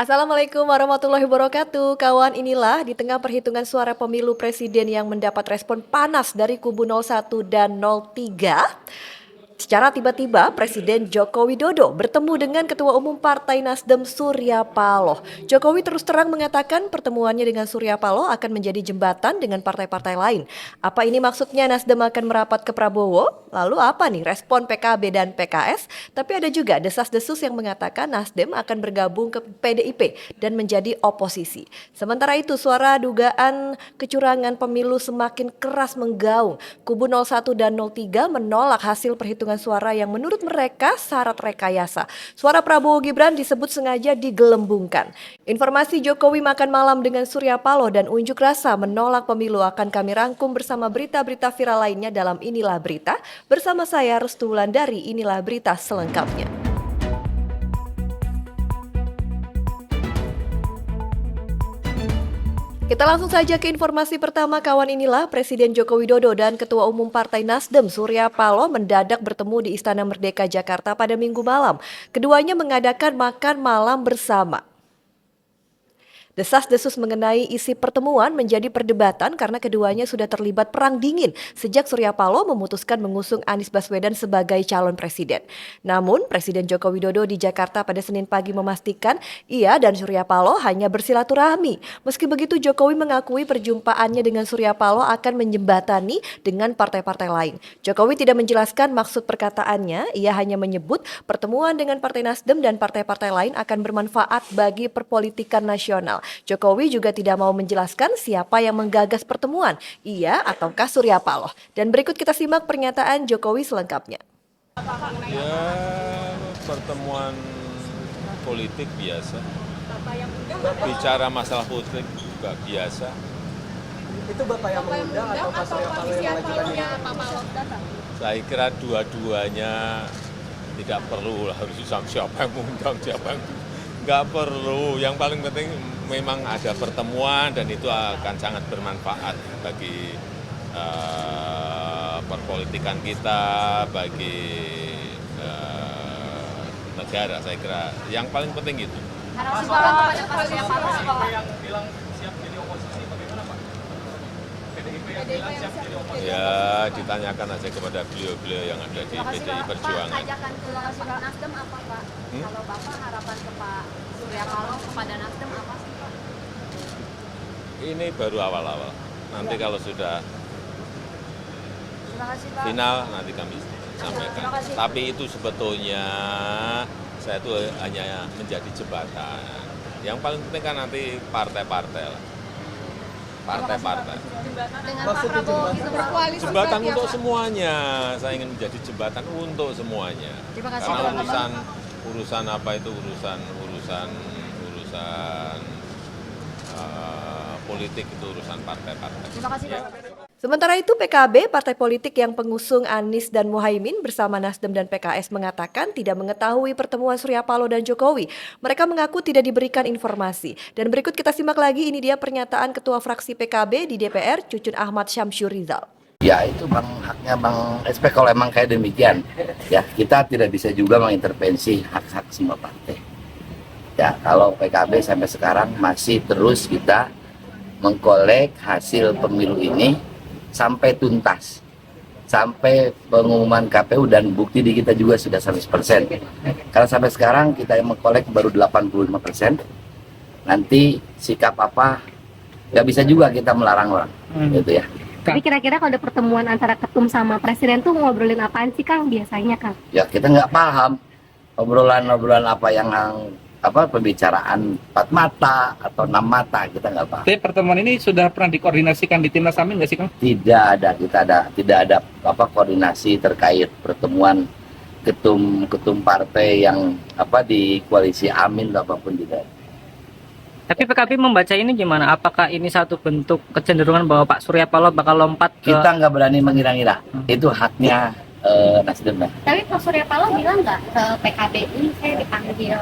Assalamualaikum warahmatullahi wabarakatuh. Kawan, inilah di tengah perhitungan suara pemilu presiden yang mendapat respon panas dari kubu 01 dan 03. Secara tiba-tiba, Presiden Joko Widodo bertemu dengan Ketua Umum Partai Nasdem Surya Paloh. Jokowi terus terang mengatakan pertemuannya dengan Surya Paloh akan menjadi jembatan dengan partai-partai lain. Apa ini maksudnya Nasdem akan merapat ke Prabowo? Lalu apa nih respon PKB dan PKS? Tapi ada juga desas-desus yang mengatakan Nasdem akan bergabung ke PDIP dan menjadi oposisi. Sementara itu, suara dugaan kecurangan pemilu semakin keras menggaung. Kubu 01 dan 03 menolak hasil perhitungan suara yang menurut mereka syarat rekayasa. Suara Prabowo Gibran disebut sengaja digelembungkan. Informasi Jokowi makan malam dengan Surya Paloh dan unjuk rasa menolak pemilu akan kami rangkum bersama berita-berita viral lainnya dalam Inilah Berita. Bersama saya Restu Wulandari, inilah berita selengkapnya. Kita langsung saja ke informasi pertama, kawan. Inilah Presiden Joko Widodo dan Ketua Umum Partai Nasdem Surya Paloh mendadak bertemu di Istana Merdeka Jakarta pada Minggu malam. Keduanya mengadakan makan malam bersama. Desas-desus mengenai isi pertemuan menjadi perdebatan karena keduanya sudah terlibat perang dingin sejak Surya Paloh memutuskan mengusung Anies Baswedan sebagai calon presiden. Namun, Presiden Joko Widodo di Jakarta pada Senin pagi memastikan ia dan Surya Paloh hanya bersilaturahmi. Meski begitu, Jokowi mengakui perjumpaannya dengan Surya Paloh akan menjembatani dengan partai-partai lain. Jokowi tidak menjelaskan maksud perkataannya, ia hanya menyebut pertemuan dengan Partai Nasdem dan partai-partai lain akan bermanfaat bagi perpolitikan nasional. Jokowi juga tidak mau menjelaskan siapa yang menggagas pertemuan, ia ataukah Surya Paloh. Dan berikut kita simak pernyataan Jokowi selengkapnya. Ya, pertemuan politik biasa. Bicara masalah politik juga biasa. Itu Bapak yang mengundang atau Pak Surya Paloh yang mengajukan diri? Saya kira dua-duanya tidak perlu harus siapa yang mengundang, siapa yang nggak perlu. Yang paling penting memang ada pertemuan dan itu akan sangat bermanfaat bagi perpolitikan kita, bagi negara. Saya kira yang paling penting itu. Harap kepada Pak Surya Paloh yang bilang siap jadi oposisi bagaimana Pak? PDIP yang bilang siap jadi oposisi. Ya, ditanyakan aja kepada beliau-beliau yang ada di PDI Perjuangan. Pak, ajakan ke Nasdem apa Pak? Kalau Bapak harapan ke Pak Surya Paloh kepada Nasdem apa sih Pak? Ini baru awal-awal. Nanti kalau sudah Terima kasih Pak. final nanti kami sampaikan. Tapi itu sebetulnya saya itu hanya menjadi jembatan. Yang paling penting kan nanti partai-partai lah. Partai-partai. Dengan Pak Prabowo gitu berkoalisi. Jembatan untuk semuanya. Saya ingin menjadi jembatan untuk semuanya. Terima kasih, Karena Pak. urusan apa itu urusan politik itu urusan partai-partai. Terima kasih Pak. Sementara itu, PKB, partai politik yang pengusung Anies dan Muhaimin bersama Nasdem dan PKS mengatakan tidak mengetahui pertemuan Surya Paloh dan Jokowi. Mereka mengaku tidak diberikan informasi. Dan berikut kita simak lagi, ini dia pernyataan Ketua Fraksi PKB di DPR, Cucun Ahmad Syamsur Rizal. Ya itu haknya Bang SP kalau emang kayak demikian. Ya kita tidak bisa juga mengintervensi hak-hak semua partai. Ya kalau PKB sampai sekarang masih terus kita mengkolek hasil pemilu ini sampai tuntas. Sampai pengumuman KPU dan bukti di kita juga sudah 100%. Karena sampai sekarang kita yang mengkolek baru 85%. Nanti sikap apa, nggak bisa juga kita melarang orang. Gitu ya. Tapi kira-kira kalau ada pertemuan antara ketum sama presiden tuh ngobrolin apaan sih Kang biasanya Kang? Ya kita nggak paham obrolan apa yang pembicaraan 4 mata atau 6 mata, kita nggak paham. Tapi pertemuan ini sudah pernah dikoordinasikan di Timnas Amin nggak sih Kang? Tidak ada koordinasi terkait pertemuan ketum partai yang di koalisi Amin atau apapun tidak. Tapi PKB membaca ini gimana? Apakah ini satu bentuk kecenderungan bahwa Pak Surya Paloh bakal lompat ke... Kita nggak berani mengira-ngira. Itu haknya Nasdem. Tapi Pak Surya Paloh bilang nggak ke PKB ini saya dipanggil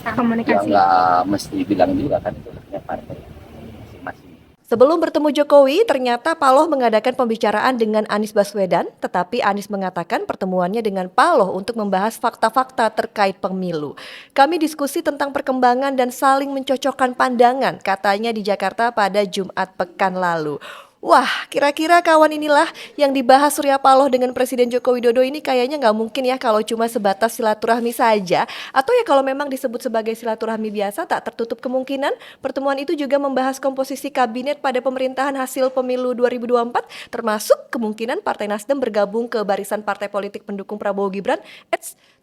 Ya komunikasi? nggak mesti bilang juga kan, itu haknya partai masing-masing. Sebelum bertemu Jokowi, ternyata Paloh mengadakan pembicaraan dengan Anies Baswedan, tetapi Anies mengatakan pertemuannya dengan Paloh untuk membahas fakta-fakta terkait pemilu. Kami diskusi tentang perkembangan dan saling mencocokkan pandangan, katanya di Jakarta pada Jumat pekan lalu. Wah, kira-kira kawan inilah yang dibahas Surya Paloh dengan Presiden Joko Widodo ini kayaknya nggak mungkin ya kalau cuma sebatas silaturahmi saja. Atau ya kalau memang disebut sebagai silaturahmi biasa, tak tertutup kemungkinan pertemuan itu juga membahas komposisi kabinet pada pemerintahan hasil pemilu 2024, termasuk kemungkinan Partai Nasdem bergabung ke barisan partai politik pendukung Prabowo Gibran.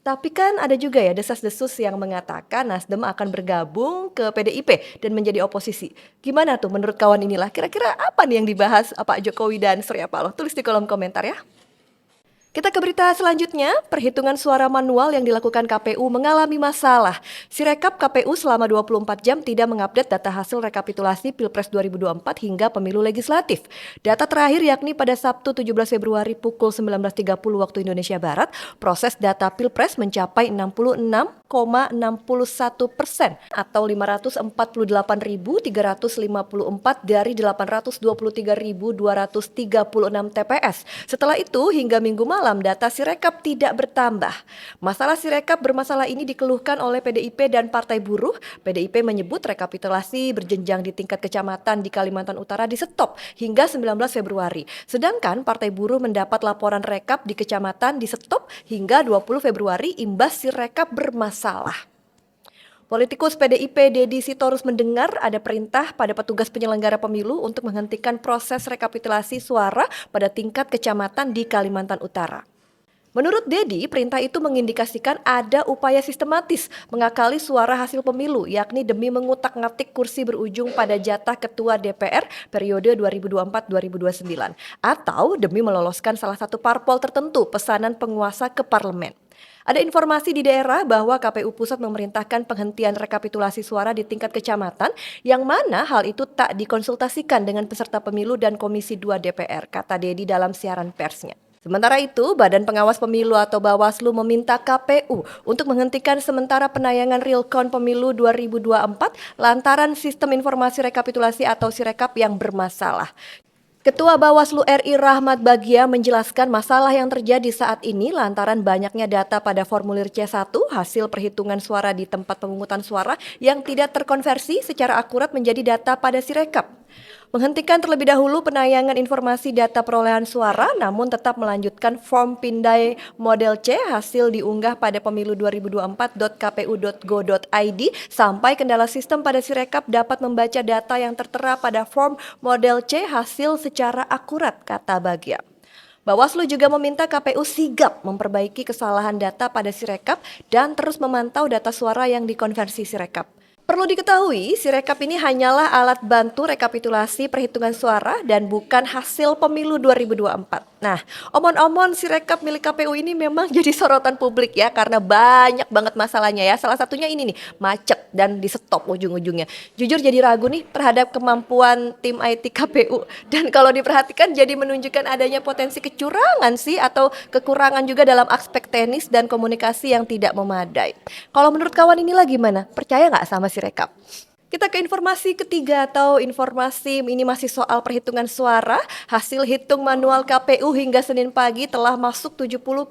Tapi kan ada juga ya desas-desus yang mengatakan Nasdem akan bergabung ke PDIP dan menjadi oposisi. Gimana tuh menurut kawan inilah? Kira-kira apa nih yang dibahas Pak Jokowi dan Surya Paloh? Tulis di kolom komentar ya. Kita ke berita selanjutnya, perhitungan suara manual yang dilakukan KPU mengalami masalah. Sirekap KPU selama 24 jam tidak mengupdate data hasil rekapitulasi Pilpres 2024 hingga pemilu legislatif. Data terakhir yakni pada Sabtu 17 Februari pukul 19.30 waktu Indonesia Barat, proses data Pilpres mencapai 66,61% atau 548.354 dari 823.236 TPS. Setelah itu hingga Minggu malam data Sirekap tidak bertambah. Masalah Sirekap bermasalah ini dikeluhkan oleh PDIP dan Partai Buruh. PDIP menyebut rekapitulasi berjenjang di tingkat kecamatan di Kalimantan Utara di stop hingga 19 Februari. Sedangkan Partai Buruh mendapat laporan rekap di kecamatan di stop hingga 20 Februari imbas Sirekap bermasalah. Politikus PDIP Deddy Sitorus mendengar ada perintah pada petugas penyelenggara pemilu untuk menghentikan proses rekapitulasi suara pada tingkat kecamatan di Kalimantan Utara. Menurut Deddy, perintah itu mengindikasikan ada upaya sistematis mengakali suara hasil pemilu, yakni demi mengutak-ngatik kursi berujung pada jatah ketua DPR periode 2024-2029, atau demi meloloskan salah satu parpol tertentu pesanan penguasa ke parlemen. Ada informasi di daerah bahwa KPU Pusat memerintahkan penghentian rekapitulasi suara di tingkat kecamatan, yang mana hal itu tak dikonsultasikan dengan peserta pemilu dan Komisi 2 DPR, kata Deddy dalam siaran persnya. Sementara itu, Badan Pengawas Pemilu atau Bawaslu meminta KPU untuk menghentikan sementara penayangan real count pemilu 2024 lantaran sistem informasi rekapitulasi atau Sirekap yang bermasalah. Ketua Bawaslu RI Rahmat Bagja menjelaskan masalah yang terjadi saat ini lantaran banyaknya data pada formulir C1 hasil perhitungan suara di tempat pemungutan suara yang tidak terkonversi secara akurat menjadi data pada Sirekap. Menghentikan terlebih dahulu penayangan informasi data perolehan suara namun tetap melanjutkan form pindai model C hasil diunggah pada pemilu 2024.kpu.go.id sampai kendala sistem pada Sirekap dapat membaca data yang tertera pada form model C hasil secara akurat, kata Bagja. Bawaslu juga meminta KPU sigap memperbaiki kesalahan data pada Sirekap dan terus memantau data suara yang dikonversi Sirekap. Perlu diketahui, Sirekap ini hanyalah alat bantu rekapitulasi perhitungan suara dan bukan hasil pemilu 2024. Nah, omon-omon Sirekap milik KPU ini memang jadi sorotan publik ya, karena banyak banget masalahnya ya. Salah satunya ini nih, macet dan di stop ujung-ujungnya. Jujur jadi ragu nih terhadap kemampuan tim IT KPU. Dan kalau diperhatikan jadi menunjukkan adanya potensi kecurangan sih, atau kekurangan juga dalam aspek teknis dan komunikasi yang tidak memadai. Kalau menurut kawan inilah gimana? Percaya nggak sama Sirekap? Kita ke informasi ketiga atau informasi ini masih soal perhitungan suara. Hasil hitung manual KPU hingga Senin pagi telah masuk 70,45%.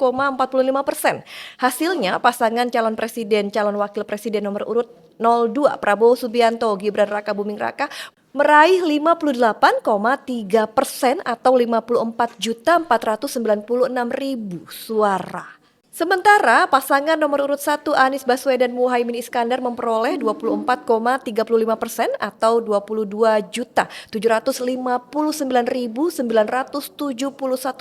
Hasilnya pasangan calon presiden, calon wakil presiden nomor urut 02 Prabowo Subianto, Gibran Rakabuming Raka meraih 58,3% atau 54.496.000 suara. Sementara pasangan nomor urut 1 Anies Baswedan Muhaimin Iskandar memperoleh 24,35% atau 22.759.971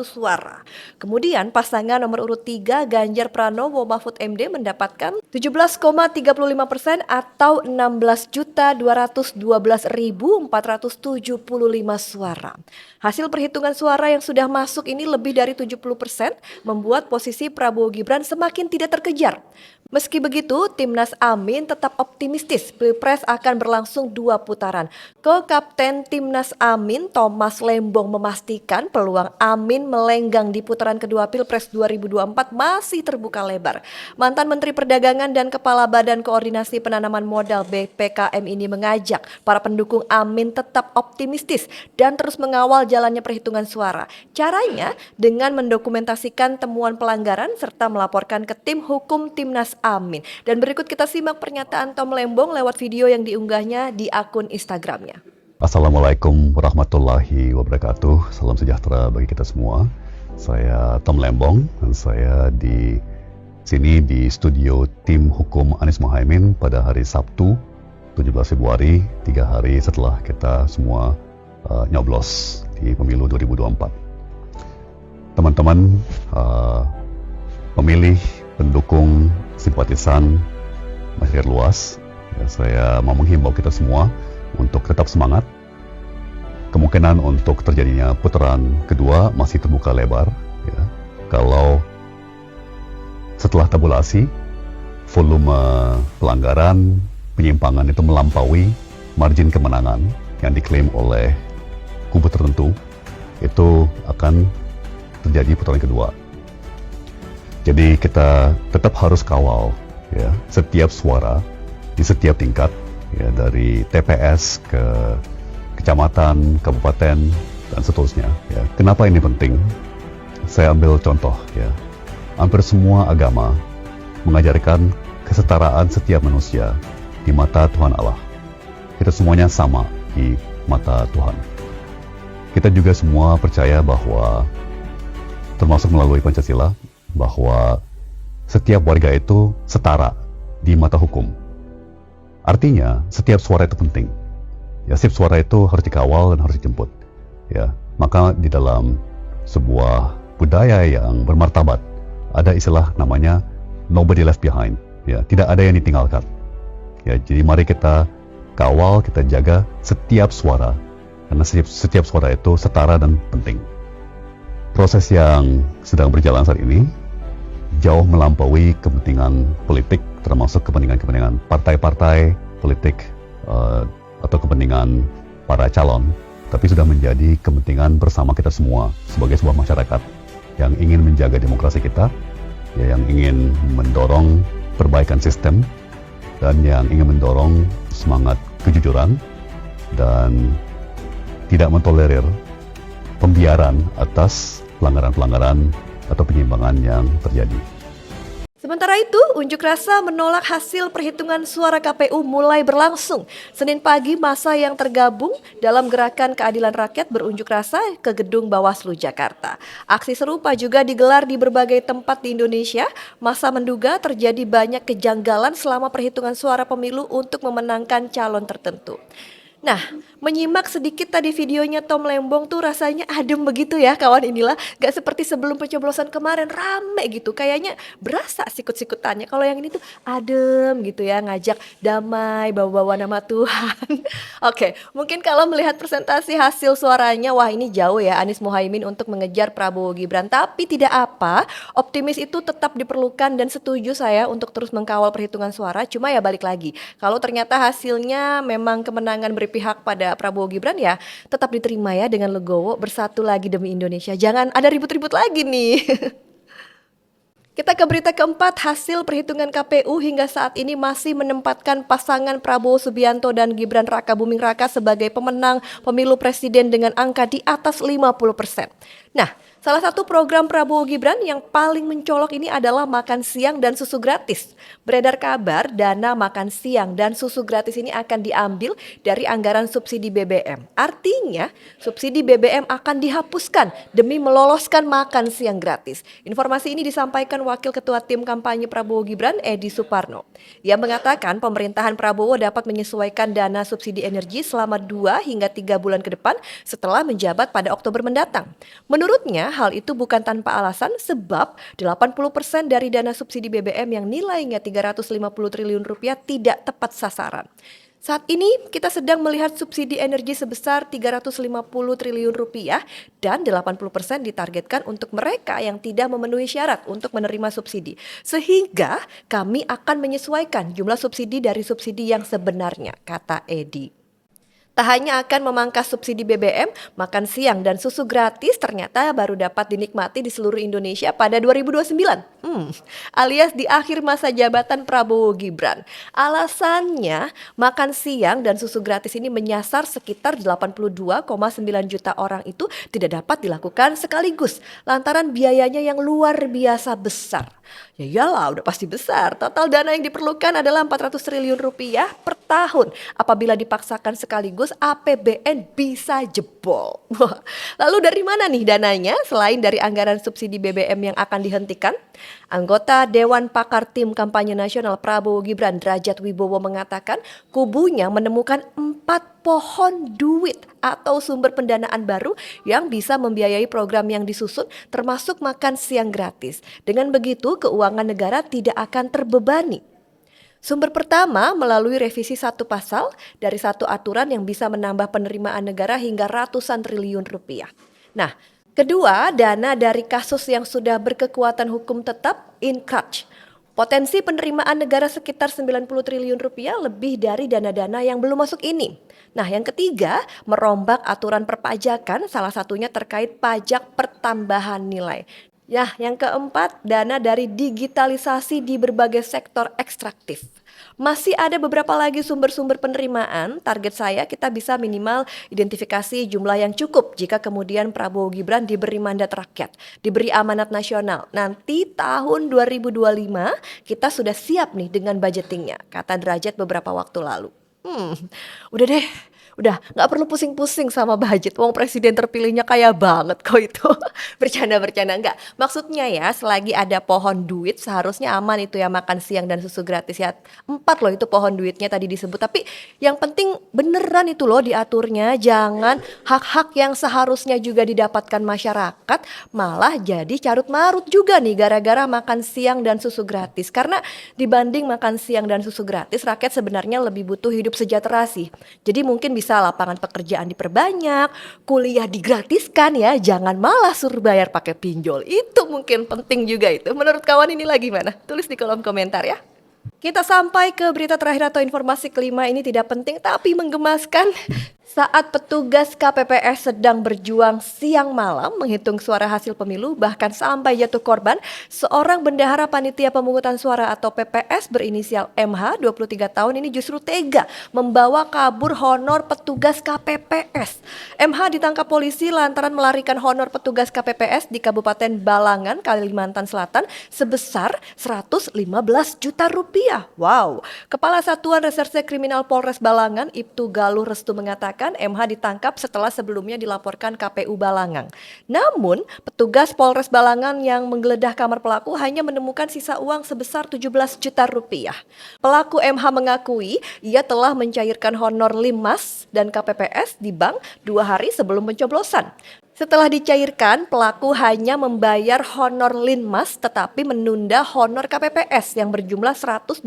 suara. Kemudian pasangan nomor urut 3 Ganjar Pranowo Mahfud MD mendapatkan 17,35% atau 16.212.475 suara. Hasil perhitungan suara yang sudah masuk ini lebih dari 70% membuat posisi Prabowo Gibran semakin tidak terkejar. Meski begitu, Timnas Amin tetap optimistis Pilpres akan berlangsung 2 putaran. Ko-Kapten Timnas Amin, Thomas Lembong memastikan peluang Amin melenggang di putaran kedua Pilpres 2024 masih terbuka lebar. Mantan Menteri Perdagangan dan Kepala Badan Koordinasi Penanaman Modal BPKM ini mengajak para pendukung Amin tetap optimistis dan terus mengawal jalannya perhitungan suara. Caranya dengan mendokumentasikan temuan pelanggaran serta melaporkan ke tim hukum Timnas Amin. Dan berikut kita simak pernyataan Tom Lembong lewat video yang diunggahnya di akun Instagramnya. Assalamualaikum warahmatullahi wabarakatuh. Salam sejahtera bagi kita semua. Saya Tom Lembong dan saya di sini di studio tim hukum Anies Mohaimin pada hari Sabtu 17 Februari, 3 hari setelah kita semua nyoblos di pemilu 2024. Teman-teman pemilih, pendukung, simpatisan masyarakat luas, ya, saya mau menghimbau kita semua untuk tetap semangat. Kemungkinan untuk terjadinya putaran kedua masih terbuka lebar. Ya. Kalau setelah tabulasi, volume pelanggaran, penyimpangan itu melampaui margin kemenangan yang diklaim oleh kubu tertentu, itu akan terjadi putaran kedua. Jadi kita tetap harus kawal ya setiap suara di setiap tingkat ya, dari TPS ke kecamatan, kabupaten dan seterusnya ya. Kenapa ini penting? Saya ambil contoh ya. Hampir semua agama mengajarkan kesetaraan setiap manusia di mata Tuhan Allah. Kita semuanya sama di mata Tuhan. Kita juga semua percaya bahwa termasuk melalui Pancasila bahwa setiap warga itu setara di mata hukum. Artinya setiap suara itu penting. Ya, setiap suara itu harus dikawal dan harus dijemput. Ya, maka di dalam sebuah budaya yang bermartabat ada istilah namanya nobody left behind. Ya, tidak ada yang ditinggalkan. Ya, jadi mari kita kawal, kita jaga setiap suara karena setiap suara itu setara dan penting. Proses yang sedang berjalan saat ini jauh melampaui kepentingan politik, termasuk kepentingan partai-partai politik atau kepentingan para calon, tapi sudah menjadi kepentingan bersama kita semua sebagai sebuah masyarakat yang ingin menjaga demokrasi kita, ya, yang ingin mendorong perbaikan sistem, dan yang ingin mendorong semangat kejujuran dan tidak mentolerir pembiaran atas pelanggaran-pelanggaran atau penyimpangan yang terjadi. Sementara itu, unjuk rasa menolak hasil perhitungan suara KPU mulai berlangsung. Senin pagi, massa yang tergabung dalam Gerakan Keadilan Rakyat berunjuk rasa ke gedung Bawaslu Jakarta. Aksi serupa juga digelar di berbagai tempat di Indonesia. Massa menduga terjadi banyak kejanggalan selama perhitungan suara pemilu untuk memenangkan calon tertentu. Nah, menyimak sedikit tadi videonya Tom Lembong tuh rasanya adem begitu ya kawan inilah. Gak seperti sebelum pencoblosan kemarin rame gitu. Kayaknya berasa sikut-sikutannya. Kalau yang ini tuh adem gitu ya, ngajak damai, bawa-bawa nama Tuhan. Oke, mungkin kalau melihat presentasi hasil suaranya, wah ini jauh ya Anies Mohaimin untuk mengejar Prabowo Gibran. Tapi tidak apa, optimis itu tetap diperlukan dan setuju saya untuk terus mengkawal perhitungan suara. Cuma ya balik lagi, kalau ternyata hasilnya memang kemenangan berpihak pada Prabowo Gibran ya tetap diterima ya dengan legowo, bersatu lagi demi Indonesia. Jangan ada ribut-ribut lagi nih. Kita ke berita keempat, hasil perhitungan KPU hingga saat ini masih menempatkan pasangan Prabowo Subianto dan Gibran Rakabuming Raka sebagai pemenang pemilu presiden dengan angka di atas 50%. Nah, salah satu program Prabowo Gibran yang paling mencolok ini adalah makan siang dan susu gratis. Beredar kabar dana makan siang dan susu gratis ini akan diambil dari anggaran subsidi BBM. Artinya, subsidi BBM akan dihapuskan demi meloloskan makan siang gratis. Informasi ini disampaikan Wakil Ketua Tim Kampanye Prabowo Gibran, Edi Suparno. Ia mengatakan pemerintahan Prabowo dapat menyesuaikan dana subsidi energi selama 2 hingga 3 bulan ke depan setelah menjabat pada Oktober mendatang. Menurutnya, hal itu bukan tanpa alasan sebab 80% dari dana subsidi BBM yang nilainya 350 triliun rupiah tidak tepat sasaran. Saat ini kita sedang melihat subsidi energi sebesar 350 triliun rupiah dan 80% ditargetkan untuk mereka yang tidak memenuhi syarat untuk menerima subsidi. Sehingga kami akan menyesuaikan jumlah subsidi dari subsidi yang sebenarnya, kata Edi. Tak hanya akan memangkas subsidi BBM, makan siang dan susu gratis ternyata baru dapat dinikmati di seluruh Indonesia pada 2029. Alias di akhir masa jabatan Prabowo Gibran. Alasannya, makan siang dan susu gratis ini menyasar sekitar 82,9 juta orang itu tidak dapat dilakukan sekaligus lantaran biayanya yang luar biasa besar. Ya iyalah, udah pasti besar. Total dana yang diperlukan adalah 400 triliun rupiah per tahun. Apabila dipaksakan sekaligus, APBN bisa jebol. Lalu dari mana nih dananya selain dari anggaran subsidi BBM yang akan dihentikan? Anggota Dewan Pakar Tim Kampanye Nasional Prabowo Gibran Derajat Wibowo mengatakan kubunya menemukan 4 pohon duit atau sumber pendanaan baru yang bisa membiayai program yang disusun termasuk makan siang gratis. Dengan begitu keuangan negara tidak akan terbebani. Sumber pertama melalui revisi satu pasal dari satu aturan yang bisa menambah penerimaan negara hingga ratusan triliun rupiah. Nah, kedua, dana dari kasus yang sudah berkekuatan hukum tetap inkrach. Potensi penerimaan negara sekitar 90 triliun rupiah lebih dari dana-dana yang belum masuk ini. Nah, yang ketiga, merombak aturan perpajakan, salah satunya terkait pajak pertambahan nilai. Ya, yang keempat, dana dari digitalisasi di berbagai sektor ekstraktif. Masih ada beberapa lagi sumber-sumber penerimaan. Target saya kita bisa minimal identifikasi jumlah yang cukup jika kemudian Prabowo Gibran diberi mandat rakyat, diberi amanat nasional. Nanti tahun 2025 kita sudah siap nih dengan budgetingnya, kata Derajat beberapa waktu lalu. Udah deh. Udah gak perlu pusing-pusing sama budget. Wong presiden terpilihnya kaya banget kok itu. Bercanda-bercanda enggak. Maksudnya ya selagi ada pohon duit seharusnya aman itu ya makan siang dan susu gratis ya. 4 loh itu pohon duitnya tadi disebut. Tapi yang penting beneran itu loh diaturnya. Jangan hak-hak yang seharusnya juga didapatkan masyarakat malah jadi carut marut juga nih gara-gara makan siang dan susu gratis. Karena dibanding makan siang dan susu gratis rakyat sebenarnya lebih butuh hidup sejahtera sih. Jadi mungkin bisa lapangan pekerjaan diperbanyak, kuliah digratiskan ya, jangan malah suruh bayar pakai pinjol. Itu mungkin penting juga itu. Menurut kawan inilah gimana? Tulis di kolom komentar ya. Kita sampai ke berita terakhir atau informasi kelima, ini tidak penting tapi menggemaskan. Saat petugas KPPS sedang berjuang siang malam menghitung suara hasil pemilu bahkan sampai jatuh korban, seorang bendahara panitia pemungutan suara atau PPS berinisial MH 23 tahun ini justru tega membawa kabur honor petugas KPPS. MH ditangkap polisi lantaran melarikan honor petugas KPPS di Kabupaten Balangan, Kalimantan Selatan sebesar 115 juta rupiah. Wow. Kepala Satuan Reserse Kriminal Polres Balangan, Ibtu Galuh Restu mengatakan MH ditangkap setelah sebelumnya dilaporkan KPU Balangan. Namun, petugas Polres Balangan yang menggeledah kamar pelaku hanya menemukan sisa uang sebesar 17 juta rupiah. Pelaku MH mengakui ia telah mencairkan honor Linmas dan KPPS di bank 2 hari sebelum pencoblosan. Setelah dicairkan, pelaku hanya membayar honor Linmas tetapi menunda honor KPPS yang berjumlah 126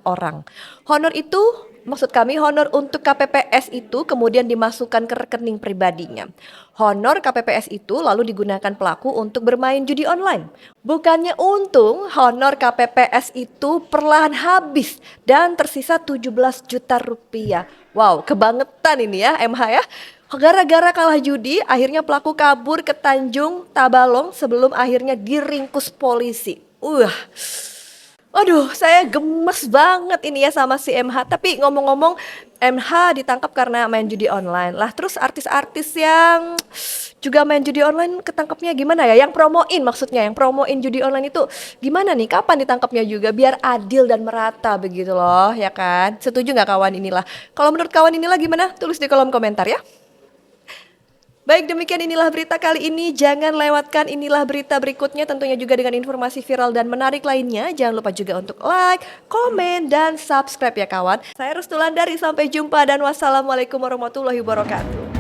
orang. Honor itu, maksud kami honor untuk KPPS itu kemudian dimasukkan ke rekening pribadinya. Honor KPPS itu lalu digunakan pelaku untuk bermain judi online. Bukannya untung, honor KPPS itu perlahan habis dan tersisa 17 juta rupiah. Wow, kebangetan ini ya MH ya. Gara-gara kalah judi, akhirnya pelaku kabur ke Tanjung Tabalong sebelum akhirnya diringkus polisi. Aduh, saya gemes banget ini ya sama si MH. Tapi ngomong-ngomong, MH ditangkap karena main judi online. Lah terus artis-artis yang juga main judi online ketangkapnya gimana ya? Yang promoin maksudnya, yang promoin judi online itu gimana nih? Kapan ditangkapnya juga? Biar adil dan merata begitu loh, ya kan? Setuju nggak kawan inilah? Kalau menurut kawan inilah gimana? Tulis di kolom komentar ya. Baik, demikian inilah berita kali ini. Jangan lewatkan inilah berita berikutnya tentunya juga dengan informasi viral dan menarik lainnya. Jangan lupa juga untuk like, komen, dan subscribe ya kawan. Saya Restu Landari, sampai jumpa dan wassalamualaikum warahmatullahi wabarakatuh.